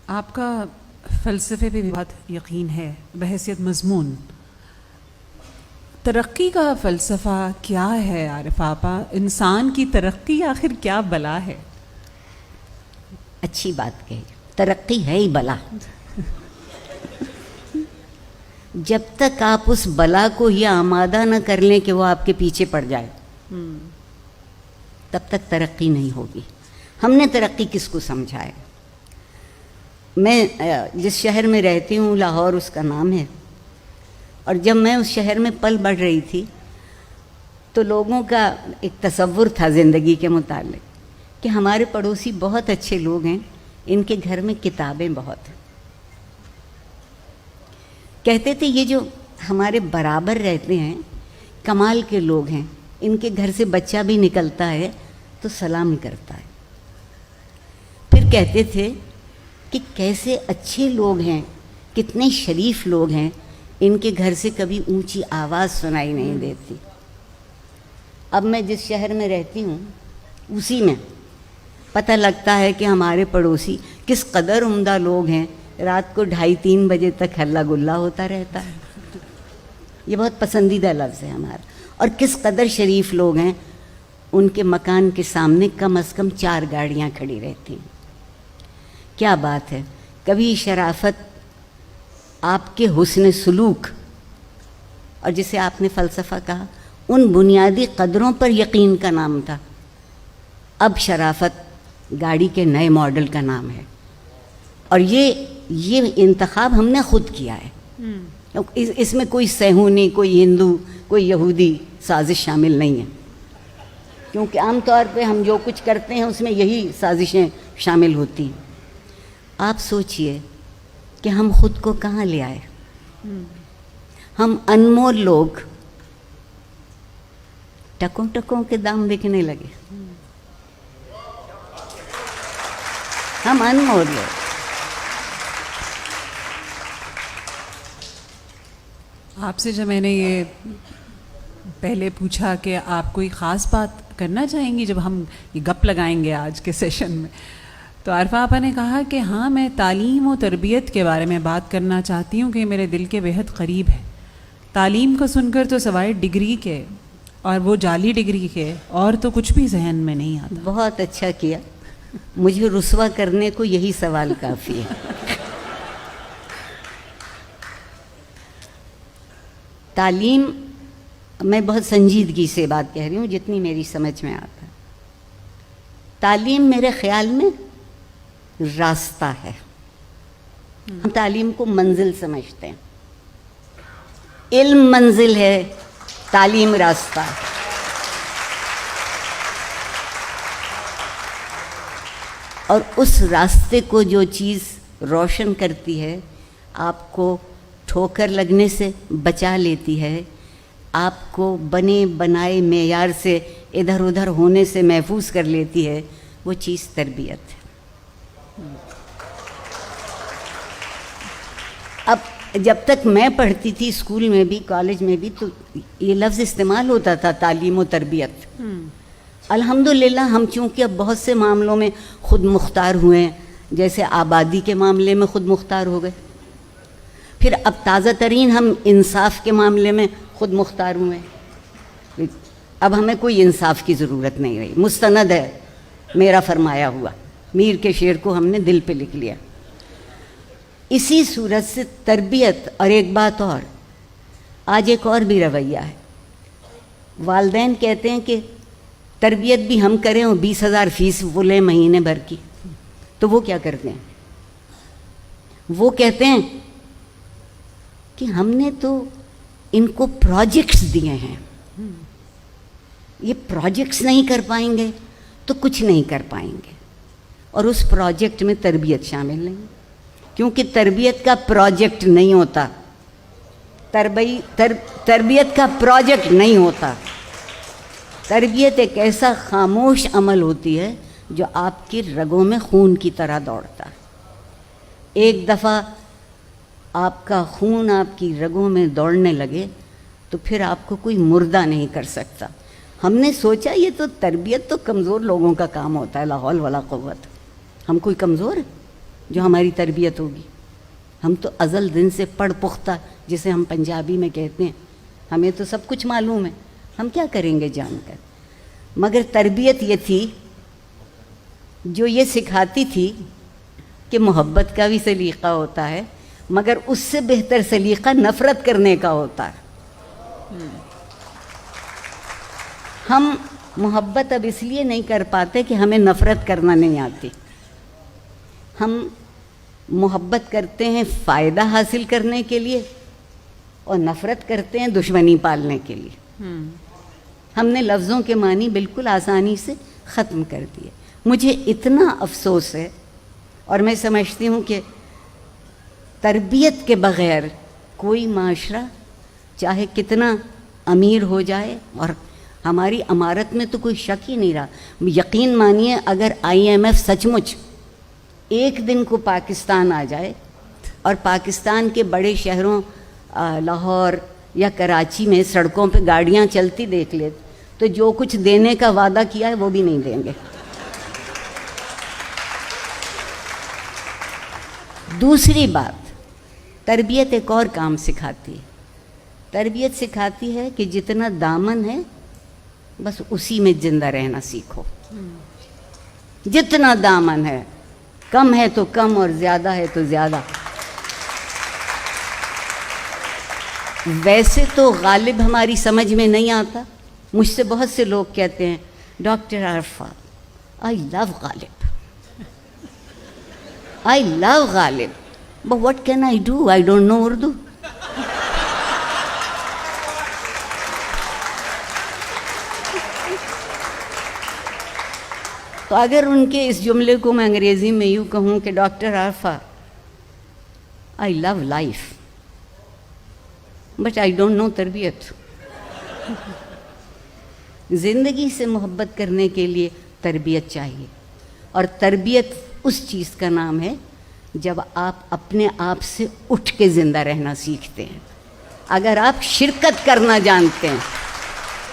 آپ کا فلسفے پہ بھی بہت یقین ہے بحیثیت مضمون. ترقی کا فلسفہ کیا ہے عارف آپا؟ انسان کی ترقی آخر کیا بلا ہے؟ اچھی بات کہی، ترقی ہے ہی بلا. جب تک آپ اس بلا کو یہ آمادہ نہ کر لیں کہ وہ آپ کے پیچھے پڑ جائے تب تک ترقی نہیں ہوگی. ہم نے ترقی کس کو سمجھا ہے؟ میں جس شہر میں رہتی ہوں لاہور اس کا نام ہے، اور جب میں اس شہر میں پل بڑھ رہی تھی تو لوگوں کا ایک تصور تھا زندگی کے متعلق کہ ہمارے پڑوسی بہت اچھے لوگ ہیں، ان کے گھر میں کتابیں بہت ہیں. کہتے تھے یہ جو ہمارے برابر رہتے ہیں کمال کے لوگ ہیں، ان کے گھر سے بچہ بھی نکلتا ہے تو سلام کرتا ہے. پھر کہتے تھے کہ کیسے اچھے لوگ ہیں، کتنے شریف لوگ ہیں، ان کے گھر سے کبھی اونچی آواز سنائی نہیں دیتی. اب میں جس شہر میں رہتی ہوں اسی میں پتہ لگتا ہے کہ ہمارے پڑوسی کس قدر عمدہ لوگ ہیں. رات کو 2:30-3 بجے تک ہلا گلا ہوتا رہتا ہے. یہ بہت پسندیدہ لفظ ہے ہمارا. اور کس قدر شریف لوگ ہیں، ان کے مکان کے سامنے کم از کم 4 گاڑیاں کھڑی رہتی ہیں. کیا بات ہے! کبھی شرافت، آپ کے حسن سلوک اور جسے آپ نے فلسفہ کہا، ان بنیادی قدروں پر یقین کا نام تھا. اب شرافت گاڑی کے نئے ماڈل کا نام ہے. اور یہ انتخاب ہم نے خود کیا ہے. اس میں کوئی صہیونی، کوئی ہندو، کوئی یہودی سازش شامل نہیں ہے، کیونکہ عام طور پہ ہم جو کچھ کرتے ہیں اس میں یہی سازشیں شامل ہوتی ہیں. آپ سوچئے کہ ہم خود کو کہاں لے آئے. ہم انمول لوگ ٹکوں ٹکوں کے دام بکنے لگے. ہم انمول لوگ. آپ سے جب میں نے یہ پہلے پوچھا کہ آپ کوئی خاص بات کرنا چاہیں گی جب ہم یہ گپ لگائیں گے آج کے سیشن میں، تو عارفہ آپا نے کہا کہ ہاں میں تعلیم و تربیت کے بارے میں بات کرنا چاہتی ہوں کہ میرے دل کے بہت قریب ہے. تعلیم کو سن کر تو سوائے ڈگری کے، اور وہ جعلی ڈگری کے، اور تو کچھ بھی ذہن میں نہیں آتا. بہت اچھا کیا، مجھے رسوا کرنے کو یہی سوال کافی ہے. تعلیم، میں بہت سنجیدگی سے بات کہہ رہی ہوں جتنی میری سمجھ میں آتا ہے. تعلیم میرے خیال میں راستہ ہے. ہم تعلیم کو منزل سمجھتے ہیں. علم منزل ہے، تعلیم راستہ ہے. اور اس راستے کو جو چیز روشن کرتی ہے، آپ کو ٹھوکر لگنے سے بچا لیتی ہے، آپ کو بنے بنائے معیار سے ادھر ادھر ہونے سے محفوظ کر لیتی ہے، وہ چیز تربیت ہے. اب جب تک میں پڑھتی تھی اسکول میں بھی کالج میں بھی تو یہ لفظ استعمال ہوتا تھا، تعلیم و تربیت. الحمدللہ ہم چونکہ اب بہت سے معاملوں میں خود مختار ہوئے ہیں، جیسے آبادی کے معاملے میں خود مختار ہو گئے، پھر اب تازہ ترین ہم انصاف کے معاملے میں خود مختار ہوئے. اب ہمیں کوئی انصاف کی ضرورت نہیں رہی، مستند ہے میرا فرمایا ہوا. میر کے شعر کو ہم نے دل پہ لکھ لیا. اسی صورت سے تربیت. اور ایک بات اور، آج ایک اور بھی رویہ ہے. والدین کہتے ہیں کہ تربیت بھی ہم کریں اور 20,000 فیس وہ لیں مہینے بھر کی. تو وہ کیا کرتے ہیں؟ وہ کہتے ہیں کہ ہم نے تو ان کو پروجیکٹس دیے ہیں، یہ پروجیکٹس نہیں کر پائیں گے تو کچھ نہیں کر پائیں گے. اور اس پروجیکٹ میں تربیت شامل نہیں، کیونکہ تربیت کا پروجیکٹ نہیں ہوتا. تربیت کا پروجیکٹ نہیں ہوتا. تربیت ایک ایسا خاموش عمل ہوتی ہے جو آپ کی رگوں میں خون کی طرح دوڑتا ہے. ایک دفعہ آپ کا خون آپ کی رگوں میں دوڑنے لگے تو پھر آپ کو کوئی مردہ نہیں کر سکتا. ہم نے سوچا یہ تو تربیت تو کمزور لوگوں کا کام ہوتا ہے، لا حول ولا قوت. ہم کوئی کمزور ہیں؟ جو ہماری تربیت ہوگی. ہم تو ازل دن سے پڑھ پختہ، جسے ہم پنجابی میں کہتے ہیں، ہمیں تو سب کچھ معلوم ہے، ہم کیا کریں گے جان کر. مگر تربیت یہ تھی جو یہ سکھاتی تھی کہ محبت کا بھی سلیقہ ہوتا ہے، مگر اس سے بہتر سلیقہ نفرت کرنے کا ہوتا ہے. ہم محبت اب اس لیے نہیں کر پاتے کہ ہمیں نفرت کرنا نہیں آتی. ہم محبت کرتے ہیں فائدہ حاصل کرنے کے لیے اور نفرت کرتے ہیں دشمنی پالنے کے لیے. ہم نے لفظوں کے معنی بالکل آسانی سے ختم کر دیے. مجھے اتنا افسوس ہے، اور میں سمجھتی ہوں کہ تربیت کے بغیر کوئی معاشرہ چاہے کتنا امیر ہو جائے، اور ہماری امارت میں تو کوئی شک ہی نہیں رہا. یقین مانیے اگر IMF سچ مچ ایک دن کو پاکستان آ جائے اور پاکستان کے بڑے شہروں لاہور یا کراچی میں سڑکوں پہ گاڑیاں چلتی دیکھ لے تو جو کچھ دینے کا وعدہ کیا ہے وہ بھی نہیں دیں گے. دوسری بات، تربیت ایک اور کام سکھاتی ہے. تربیت سکھاتی ہے کہ جتنا دامن ہے بس اسی میں زندہ رہنا سیکھو. جتنا دامن ہے، کم ہے تو کم اور زیادہ ہے تو زیادہ. ویسے تو غالب ہماری سمجھ میں نہیں آتا. مجھ سے بہت سے لوگ کہتے ہیں doctor Arfa I love Ghalib, I love Ghalib, but what can I do, I don't know Urdu. تو اگر ان کے اس جملے کو میں انگریزی میں یوں کہوں کہ doctor Arfa I love life but I don't know تربیت. زندگی سے محبت کرنے کے لیے تربیت چاہیے، اور تربیت اس چیز کا نام ہے جب آپ اپنے آپ سے اٹھ کے زندہ رہنا سیکھتے ہیں. اگر آپ شرکت کرنا جانتے ہیں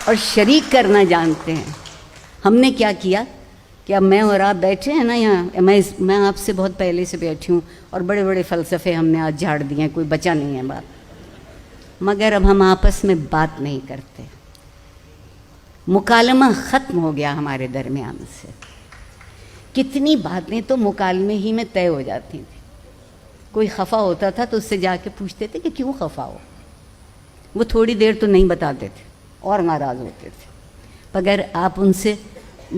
اور شریک کرنا جانتے ہیں. ہم نے کیا کیا کہ اب میں اور آپ بیٹھے ہیں نا یہاں، میں آپ سے بہت پہلے سے بیٹھی ہوں اور بڑے بڑے فلسفے ہم نے آج جھاڑ دیے ہیں، کوئی بچا نہیں ہے بات. مگر اب ہم آپس میں بات نہیں کرتے. مکالمہ ختم ہو گیا ہمارے درمیان سے. کتنی باتیں تو مکالمے ہی میں طے ہو جاتی تھیں. کوئی خفا ہوتا تھا تو اس سے جا کے پوچھتے تھے کہ کیوں خفا ہو. وہ تھوڑی دیر تو نہیں بتاتے تھے اور ناراض ہوتے تھے. مگر آپ ان سے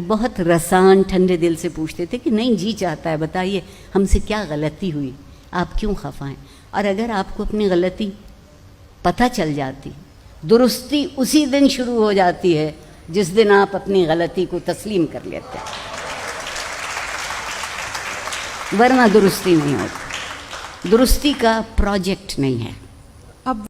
بہت رسان ٹھنڈے دل سے پوچھتے تھے کہ نہیں جی چاہتا ہے بتائیے ہم سے کیا غلطی ہوئی، آپ کیوں خفا ہیں. اور اگر آپ کو اپنی غلطی پتہ چل جاتی، درستی اسی دن شروع ہو جاتی ہے جس دن آپ اپنی غلطی کو تسلیم کر لیتے ہیں، ورنہ درستی نہیں ہوتی. درستی کا پروجیکٹ نہیں ہے. اب